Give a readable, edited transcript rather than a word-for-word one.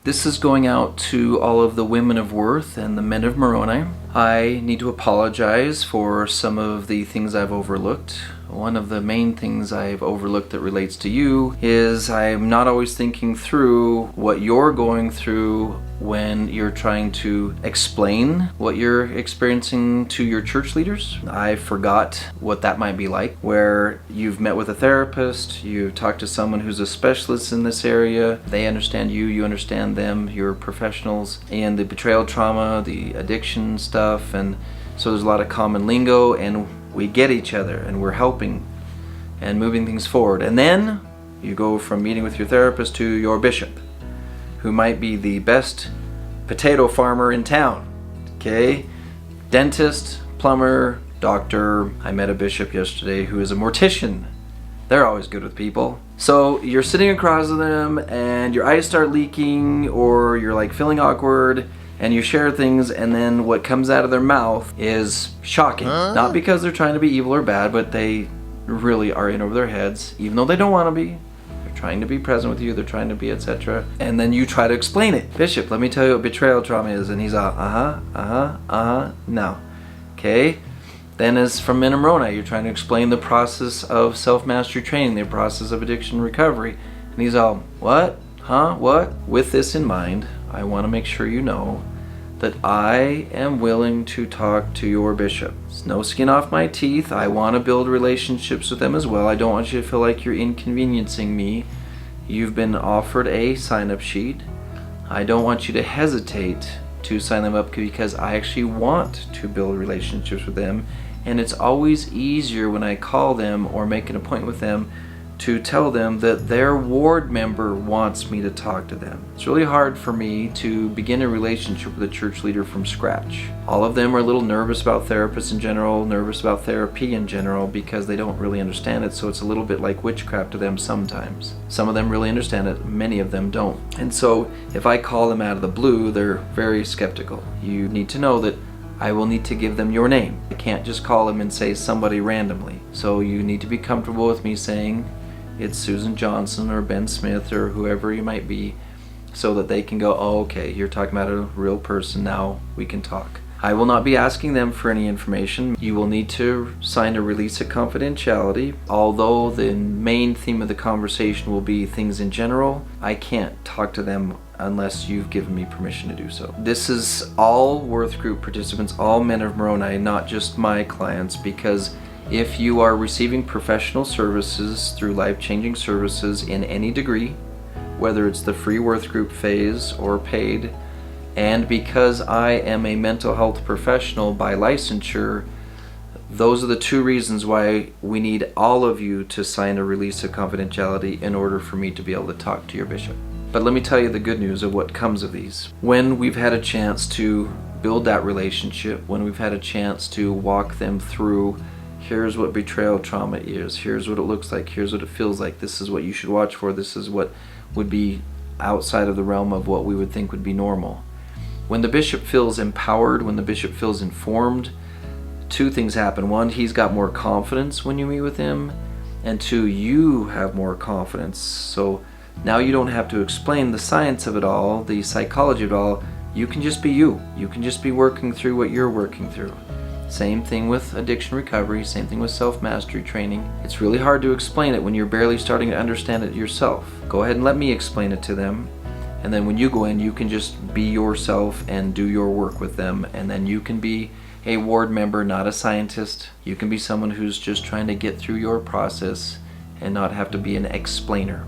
This is going out to all of the women of Worth and the men of Moroni. I need to apologize for some of the things I've overlooked. One of the main things I've overlooked that relates to you is I'm not always thinking through what you're going through when you're trying to explain what you're experiencing to your church leaders. I forgot what that might be like, where you've met with a therapist, you've talked to someone who's a specialist in this area, they understand you, you understand them, you're professionals in the betrayal trauma, the addiction stuff, and so there's a lot of common lingo, and we get each other and we're helping and moving things forward. And then you go from meeting with your therapist to your bishop, who might be the best potato farmer in town. Okay? Dentist, plumber, doctor. I met a bishop yesterday who is a mortician. They're always good with people. So you're sitting across from them and your eyes start leaking, or you're like feeling awkward, and you share things, and then what comes out of their mouth is shocking. Not because they're trying to be evil or bad, but they really are in over their heads, even though they don't want to be. They're trying to be present with you, they're trying to be etc. And then you try to explain it. Bishop, let me tell you what betrayal trauma is. And he's no. Okay? Then as from Men of Moroni, you're trying to explain the process of self-mastery training, the process of addiction recovery. And he's all, what? Huh? What? With this in mind, I want to make sure you know that I am willing to talk to your bishop. It's no skin off my teeth. I want to build relationships with them as well. I don't want you to feel like you're inconveniencing me. You've been offered a sign-up sheet. I don't want you to hesitate to sign them up because I actually want to build relationships with them. And it's always easier when I call them or make an appointment with them to tell them that their ward member wants me to talk to them. It's really hard for me to begin a relationship with a church leader from scratch. All of them are a little nervous about therapists in general, nervous about therapy in general, because they don't really understand it, so it's a little bit like witchcraft to them sometimes. Some of them really understand it, many of them don't. And so if I call them out of the blue, they're very skeptical. You need to know that I will need to give them your name. I can't just call them and say somebody randomly. So you need to be comfortable with me saying, it's Susan Johnson or Ben Smith or whoever you might be, so that they can go, oh, okay, you're talking about a real person, now we can talk. I will not be asking them for any information. You will need to sign a release of confidentiality. Although the main theme of the conversation will be things in general, I can't talk to them unless you've given me permission to do so. This is all Worth Group participants, all Men of Moroni, not just my clients, because if you are receiving professional services through life-changing services in any degree, whether it's the free Worth Group phase or paid, and because I am a mental health professional by licensure, those are the two reasons why we need all of you to sign a release of confidentiality in order for me to be able to talk to your bishop. But let me tell you the good news of what comes of these. When we've had a chance to build that relationship, when we've had a chance to walk them through, here's what betrayal trauma is, here's what it looks like, here's what it feels like, this is what you should watch for, this is what would be outside of the realm of what we would think would be normal. When the bishop feels empowered, when the bishop feels informed, two things happen. One, he's got more confidence when you meet with him, and two, you have more confidence. So now you don't have to explain the science of it all, the psychology of it all. You can just be you. You can just be working through what you're working through. Same thing with addiction recovery, same thing with self-mastery training. It's really hard to explain it when you're barely starting to understand it yourself. Go ahead and let me explain it to them. And then when you go in, you can just be yourself and do your work with them. And then you can be a ward member, not a scientist. You can be someone who's just trying to get through your process and not have to be an explainer.